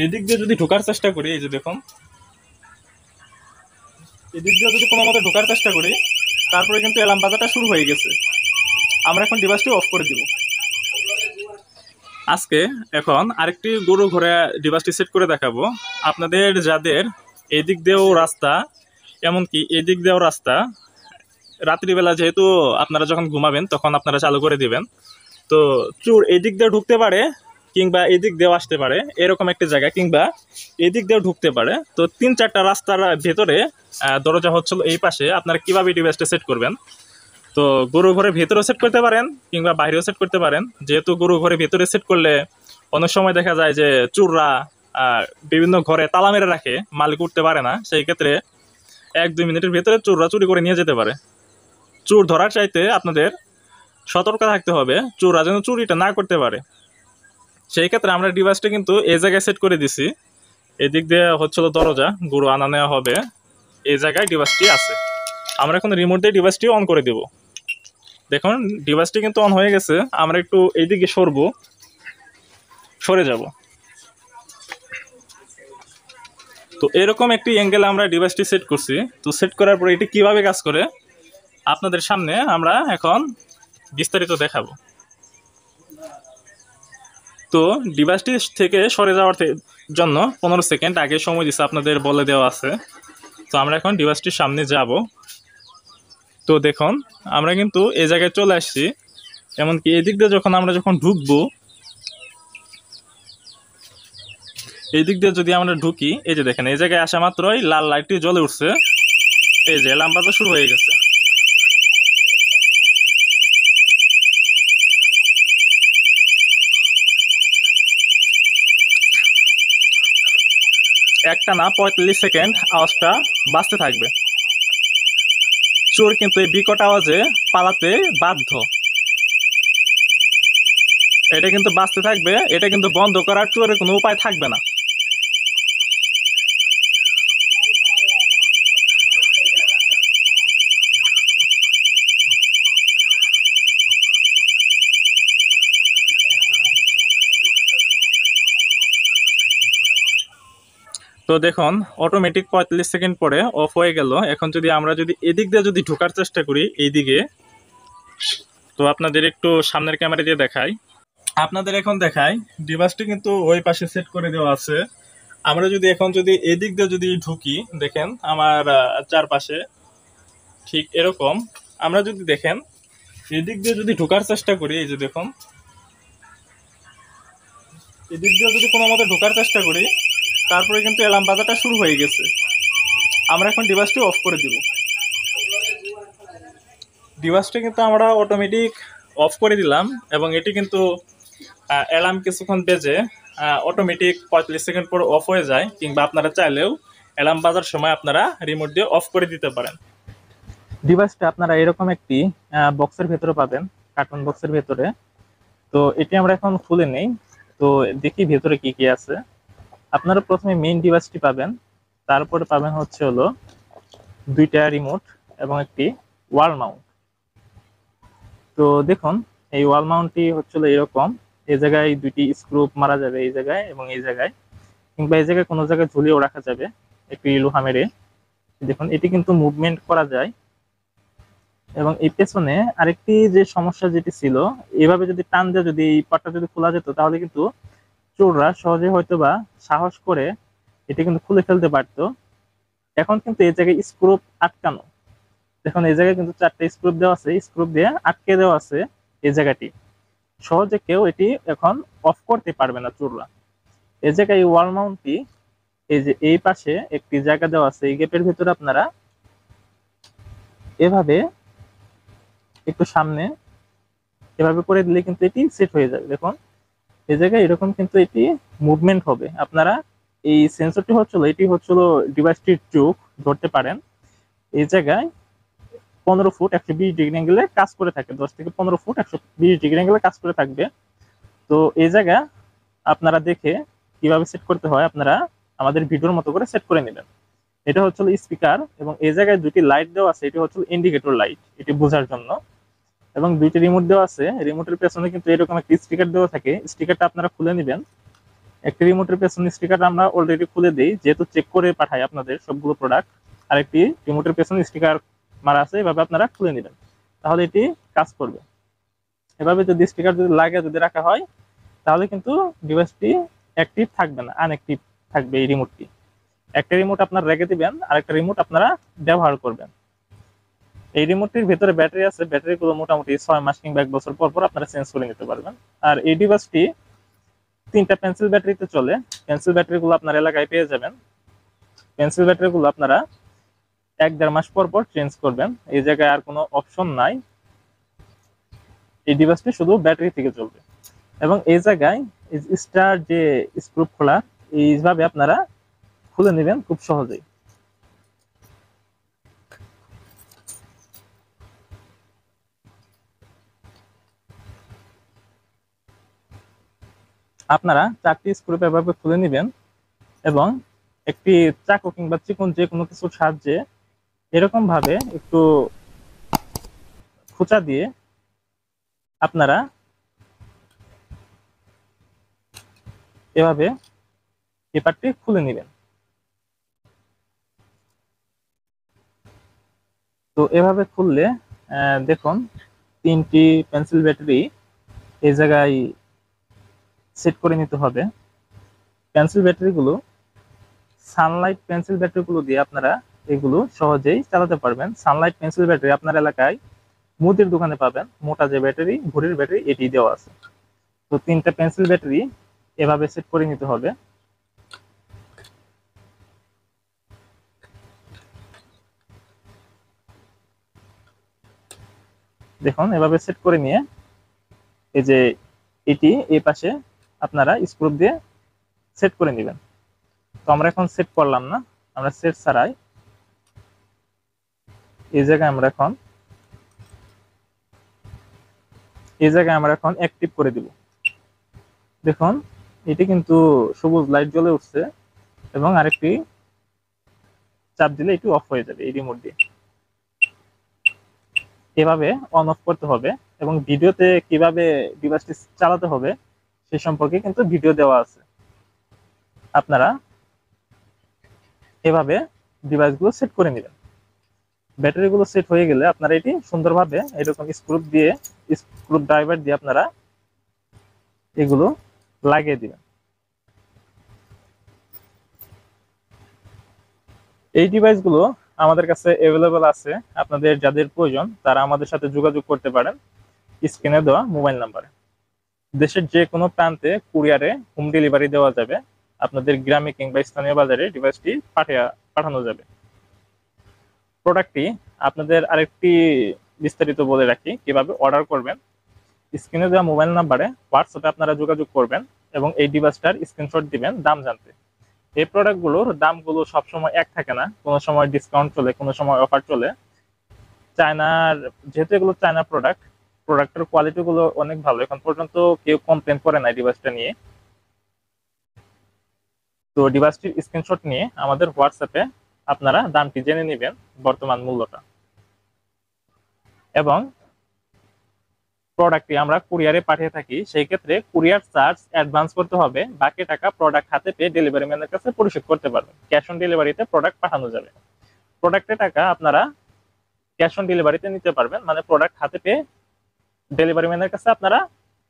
এদিক দিয়ে যদি ঢোকার চেষ্টা করি, এই যে দেখুন, এদিক দিয়ে যদি কোনো মতে ঢোকার চেষ্টা করি, তারপরে কিন্তু অ্যালার্ম বাজাটা শুরু হয়ে গেছে। আমরা এখন ডিভাইসটি অফ করে দিব। আজকে এখন আরেকটি গরু ঘোড়া ডিভাইসটি সেট করে দেখাবো আপনাদের, যাদের এদিক দিয়েও রাস্তা, এমনকি এদিক দিয়েও রাস্তা, রাত্রিবেলা যেহেতু আপনারা যখন ঘুমাবেন তখন আপনারা চালু করে দিবেন। তো চোর এদিক দিয়ে ঢুকতে পারে, কিংবা এদিক দিয়েও আসতে পারে, এরকম একটা জায়গা, কিংবা এদিক দিয়েও ঢুকতে পারে। তো 3-4টা রাস্তার ভেতরে দরজা হচ্ছিল এই পাশে। আপনারা কিভাবে ডিভাইসটা সেট করবেন? তো গরু ঘরের ভেতরেও সেট করতে পারেন, কিংবা বাইরেও সেট করতে পারেন। যেহেতু গরু ঘরের ভেতরে সেট করলে অনেক সময় দেখা যায় যে চোররা বিভিন্ন ঘরে তালা মেরে রাখে, মালিক উঠতে পারে না। সেই ক্ষেত্রে 1-2 মিনিটের ভেতরে চোররা চুরি করে নিয়ে যেতে পারে। চোর ধরার চাইতে আপনাদের সতর্ক থাকতে হবে, চোররা যেন চুরিটা না করতে পারে। সেই ক্ষেত্রে আমরা ডিভাইসটা কিন্তু এই জায়গায় সেট করে দিছি। এদিক দিয়ে হচ্ছিল দরজা, গরু আনা নেওয়া হবে, এই জায়গায় ডিভাইসটি আছে। আমরা এখন রিমোট দিয়ে ডিভাইসটি অন করে দেব। দেখুন ডিভাইসটি কিন্তু অন হয়ে গেছে। আমরা একটু এইদিকে সরে যাব। তো এরকম একটি অ্যাঙ্গেলে আমরা ডিভাইসটি সেট করছি। তো সেট করার পরে এটি কিভাবে কাজ করে আপনাদের সামনে আমরা এখন বিস্তারিত দেখাবো। তো ডিভাইসটি থেকে সরে যাওয়ার জন্য 15 সেকেন্ড আগে সময় দিচ্ছে, আপনাদের বলে দেওয়া আছে। তো আমরা এখন ডিভাইসটির সামনে যাব। তো দেখুন আমরা কিন্তু এই জায়গায় চলে আসছি। এমনকি এদিক দিয়ে আমরা যখন ঢুকবো, এই দিক দিয়ে যদি আমরা ঢুকি, এই যে দেখেন এই জায়গায় আসা মাত্রই লাল লাইটটি জ্বলে উঠছে। এই যে অ্যালার্ম বাজা শুরু হয়ে গেছে। একটানা 45 সেকেন্ড আওয়াজটা বাজতে থাকবে। চোর কিন্তু এই বিকট আওয়াজে পালাতে বাধ্য। এটা কিন্তু বাজতে থাকবে, এটা কিন্তু বন্ধ করার চোরের কোনো উপায় থাকবে না। তো দেখুন অটোমেটিক 45 সেকেন্ড পরে অফ হয়ে গেল। এখন আমরা যদি এদিক দিয়ে ঢোকার চেষ্টা করি এইদিকে, তো আপনাদের একটু সামনের ক্যামেরা দিয়ে দেখাই। আপনাদের এখন দেখাই ডিভাইসটি কিন্তু ওই পাশে সেট করে দেওয়া আছে। আমরা এখন এদিক দিয়ে ঢুকি, দেখেন আমার চারপাশে ঠিক এরকম। আমরা দেখেন এদিক দিয়ে ঢোকার চেষ্টা করি, এই যে দেখুন এদিক দিয়ে কোনো মতে ঢোকার চেষ্টা করি, তারপরে কিন্তু অ্যালার্ম বাজাটা শুরু হয়ে গেছে। আমরা এখন ডিভাইসটি অফ করে দিব। ডিভাইসটি কিন্তু আমরা অটোমেটিক অফ করে দিলাম, এবং এটি কিন্তু অ্যালার্ম কিছুক্ষণ বেজে অটোমেটিক 45 সেকেন্ড পর অফ হয়ে যায়। কিংবা আপনারা চাইলেও অ্যালার্ম বাজার সময় আপনারা রিমোট দিয়ে অফ করে দিতে পারেন। ডিভাইসটা আপনারা এরকম একটি বক্সের ভেতরে পাবেন, কার্টুন বক্সের ভেতরে। তো এটি আমরা এখন খুলে নেই, তো দেখি ভেতরে কি কি আছে। আপনারা প্রথমে মেইন ডিভাইসটি পাবেন, তারপরে পাবেন হচ্ছে হলো 2টা রিমোট এবং একটি ওয়াল মাউন্ট। তো দেখুন এই ওয়াল মাউন্টটি হচ্ছিল এরকম। এই জায়গায় 2টি স্ক্রু মারা যাবে, এই জায়গায় এবং এই জায়গায়, কিংবা এই জায়গায় কোনো জায়গায় ঝুলিয়েও রাখা যাবে একটি লোহা মেরে। দেখুন এটি কিন্তু মুভমেন্ট করা যায়। এবং এই পেছনে আরেকটি যে সমস্যা যেটি ছিল, এভাবে যদি টান দিয়ে এই পাটটা খোলা যেত, তাহলে কিন্তু চোররা সহজে হয়তোবা সাহস করে এটি কিন্তু খুলে ফেলতে পারতো। এখন কিন্তু এই জায়গায় স্ক্রু আটকানো। দেখুন এই জায়গায় কিন্তু 4টা স্ক্রু দেওয়া আছে, স্ক্রু দিয়ে আটকে দেওয়া আছে এই জায়গাটি। সহজে কেউ এটি এখন অফ করতে পারবে না চোররা। এই জায়গায় ওয়াল মাউন্টটি, এই যে এই পাশে একটি জায়গা দেওয়া আছে, এই গ্যাপের ভিতরে আপনারা এভাবে একটু সামনে এভাবে করে দিলে কিন্তু এটি সেট হয়ে যাবে। দেখুন এই জায়গায় এরকম কিন্তু এটি মুভমেন্ট হবে। আপনারা এই সেন্সরটি এটি হচ্ছিল ডিভাইসটির চোখ ধরতে পারেন। এই জায়গায় 15 ফুট 120 ডিগ্রি অ্যাঙ্গেলে কাজ করে থাকে, 10 থেকে 15 ফুট 120 ডিগ্রি অ্যাঙ্গেলে কাজ করে থাকবে। তো এই জায়গা আপনারা দেখে কিভাবে সেট করতে হয় আপনারা আমাদের ভিডিওর মতো করে সেট করে নেবেন। এটা হচ্ছিল স্পিকার, এবং এই জায়গায় 2টি লাইট দেওয়া আছে, এটি হচ্ছিল ইন্ডিকেটর লাইট, এটি বোঝার জন্য। এবং 2টি রিমোট দেওয়া আছে, রিমোটের পেছনে কিন্তু এরকম একটা স্টিকার দেওয়া থাকে। স্টিকারটা আপনারা খুলে নেবেন, একটি রিমোটের পেছনে স্টিকার আমরা অলরেডি খুলে দিই, যেহেতু চেক করে পাঠাই আপনাদের সবগুলো প্রোডাক্ট। আরেকটি রিমোটের পেছনে স্টিকার মারা আছে, এভাবে আপনারা খুলে নেবেন, তাহলে এটি কাজ করবে। এভাবে যদি স্টিকার যদি লাগে যদি রাখা হয়, তাহলে কিন্তু ডিভাইসটি অ্যাক্টিভ থাকবে না, আনঅ্যাক্টিভ থাকবে এই রিমোটটি। একটা রিমোট আপনারা রেখে দিবেন, আরেকটা রিমোট আপনারা ব্যবহার করবেন। এই রিমোটটির ভেতরে ব্যাটারি আছে, ব্যাটারিগুলো মোটামুটি 6 মাস কিংবা 1 বছর পর পর আপনারা চেঞ্জ করে নিতে পারবেন। আর এই ডিভাইসটি 3টা পেন্সিল ব্যাটারিতে চলে। পেন্সিল ব্যাটারিগুলো আপনার এলাকায় পেয়ে যাবেন। পেন্সিল ব্যাটারিগুলো আপনারা 1-1.5 মাস পর পর চেঞ্জ করবেন। এই জায়গায় আর কোনো অপশন নাই, এই ডিভাইসটি শুধু ব্যাটারি থেকে চলবে। এবং এই জায়গায় স্টার যে স্ক্রু খোলা, এইভাবে আপনারা খুলে নেবেন খুব সহজেই। আপনারা 4টি স্ক্রু এভাবে খুলে নেবেন এবং একটি চাকু কিংবা চিকন যে কোনো কিছুর সাহায্যে এরকম ভাবে একটু খোঁচা দিয়ে আপনারা এভাবে পেপারটি খুলে নেবেন। তো এভাবে খুললে দেখুন 3টি পেন্সিল ব্যাটারি এই জায়গায় সেট করে নিতে হবে। পেন্সিল ব্যাটারিগুলো সানলাইট পেন্সিল ব্যাটারিগুলো দিয়ে আপনারা এগুলো সহজেই চালাতে পারবেন। সানলাইট পেন্সিল ব্যাটারি আপনার এলাকায় মুদির দোকানে পাবেন, মোটা যে ব্যাটারি, ঘড়ির ব্যাটারি, এটি দেওয়া আছে। তো 3টা পেন্সিল ব্যাটারি এভাবে সেট করে নিতে হবে। দেখুন এভাবে সেট করে নিয়ে এই যে এটি এই পাশে আপনারা স্ক্রু দিয়ে সেট করে নেবেন। তো আমরা এখন সেট করলাম না, আমরা সেট ছাড়াই এই জায়গায় আমরা এখন অ্যাক্টিভ করে দিব। দেখুন এটি কিন্তু সবুজ লাইট জ্বলে উঠছে এবং আরেকটি চাপ দিলে এটি অফ হয়ে যাবে এই রিমোট দিয়ে। এভাবে অন অফ করতে হবে এবং ভিডিওতে কিভাবে ডিভাইসটি চালাতে হবে সে সম্পর্কে কিন্তু ভিডিও দেওয়া আছে। আপনারা এভাবে ডিভাইসগুলো সেট করে নেবেন। ব্যাটারিগুলো সেট হয়ে গেলে আপনারা এটি সুন্দরভাবে এরকম স্ক্রু ড্রাইভার দিয়ে আপনারা এগুলো লাগিয়ে দিবেন। এই ডিভাইসগুলো আমাদের কাছে অ্যাভেলেবল আছে, আপনাদের যাদের প্রয়োজন তারা আমাদের সাথে যোগাযোগ করতে পারেন স্ক্রিনে দেওয়া মোবাইল নাম্বারে। দেশের যে কোনো প্রান্তে কুরিয়ারে হোম ডেলিভারি দেওয়া যাবে, আপনাদের গ্রামে কিংবা স্থানীয় বাজারে ডিভাইসটি পাঠানো যাবে। প্রোডাক্টটি আপনাদের আরেকটি বিস্তারিত বলে রাখি কিভাবে অর্ডার করবেন। স্ক্রিনে দেওয়া মোবাইল নাম্বারে হোয়াটসঅ্যাপে আপনারা যোগাযোগ করবেন এবং এই ডিভাইসটার স্ক্রিনশট দিবেন দাম জানতে। এই প্রোডাক্টগুলোর দামগুলো সবসময় এক থাকে না, কোনো সময় ডিসকাউন্ট চলে, কোনো সময় অফার চলে। চায়নার, যেহেতু এগুলো চায়না প্রোডাক্টের কোয়ালিটি গুলো অনেক ভালো, এখন পর্যন্ত কেউ কমপ্লেন করে না ডিভাইসটা নিয়ে। তো ডিভাইসটির স্ক্রিনশট নিয়ে আমাদের হোয়াটসঅ্যাপে আপনারা দামটি জেনে নেবেন, বর্তমান মূল্যটা। এবং প্রোডাক্টটি আমরা কুরিয়ারে পাঠিয়ে থাকি, সেই ক্ষেত্রে কুরিয়ার চার্জ অ্যাডভান্স করতে হবে, বাকি টাকা প্রোডাক্ট হাতে পেয়ে ডেলিভারি ম্যানের কাছে পরিশোধ করতে পারবেন। ক্যাশ অন ডেলিভারিতে প্রোডাক্ট পাঠানো যাবে। প্রোডাক্টের টাকা আপনারা ক্যাশ অন ডেলিভারিতে নিতে পারবেন, মানে প্রোডাক্ট হাতে পেয়ে ডেলিভারি ম্যানের কাছে আপনারা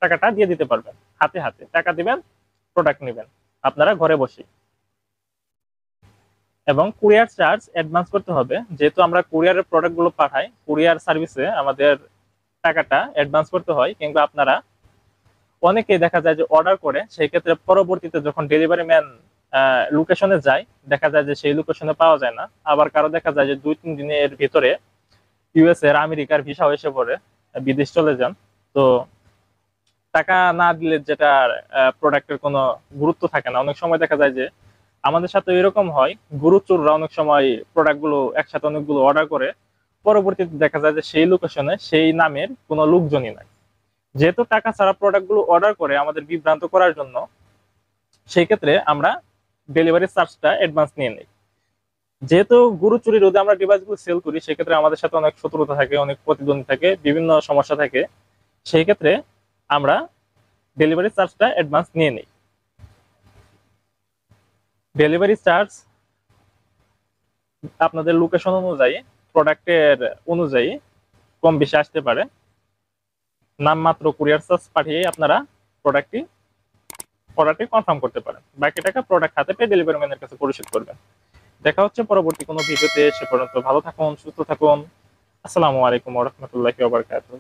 টাকাটা দিয়ে দিতে পারবেন। হাতে হাতে টাকা দিবেন, প্রোডাক্ট নেবেন আপনারা ঘরে বসে। এবং কুরিয়ার চার্জ অ্যাডভান্স করতে হবে, যেহেতু আমরা কুরিয়ারের প্রোডাক্টগুলো পাঠাই, কুরিয়ার সার্ভিসে আমাদের টাকাটা অ্যাডভান্স করতে হয়। কিংবা আপনারা অনেকেই দেখা যায় যে অর্ডার করে, সেই ক্ষেত্রে পরবর্তীতে যখন ডেলিভারি ম্যান লোকেশনে যায়, দেখা যায় যে সেই লোকেশনে পাওয়া যায় না। আবার কারো দেখা যায় যে 2-3 দিনের ভিতরে ইউএস এর, আমেরিকার ভিসা এসে পড়ে, বিদেশ চলে যান। তো টাকা না দিলে যেটা প্রোডাক্টের কোনো গুরুত্ব থাকে না। অনেক সময় দেখা যায় যে আমাদের সাথে এরকম হয়, গুরুচোররা অনেক সময় প্রোডাক্টগুলো একসাথে অনেকগুলো অর্ডার করে, পরবর্তীতে দেখা যায় যে সেই লোকেশনে সেই নামের কোনো লোকজনই নাই। যেহেতু টাকা ছাড়া প্রোডাক্টগুলো অর্ডার করে আমাদের বিভ্রান্ত করার জন্য, সেই ক্ষেত্রে আমরা ডেলিভারি চার্জটা অ্যাডভান্স নিয়ে নিই। যেহেতু গরু চুরি রোধে আমরা ডিভাইসগুলো সেল করি, সেক্ষেত্রে আমাদের সাথে অনেক শত্রুতা থাকে, অনেক প্রতিদ্বন্দ্বী থাকে, বিভিন্ন সমস্যা থাকে। সেই ক্ষেত্রে আমরা ডেলিভারি চার্জটা অ্যাডভান্স নিয়ে নিই। ডেলিভারি চার্জ আপনাদের লোকেশন অনুযায়ী, প্রোডাক্টের অনুযায়ী কম বেশি আসতে পারে। নামমাত্র কুরিয়ার চার্জ পাঠিয়ে আপনারা প্রোডাক্টটি অর্ডারটি কনফার্ম করতে পারেন। বাকি টাকা প্রোডাক্ট হাতে পেয়ে ডেলিভারি ম্যানের কাছে পরিশোধ করবেন। দেখা হচ্ছে পরবর্তী কোনো ভিডিওতে। সে পর্যন্ত ভালো থাকুন, সুস্থ থাকুন। আসসালামু আলাইকুম ওয়া রাহমাতুল্লাহি ওয়া বারাকাতুহু।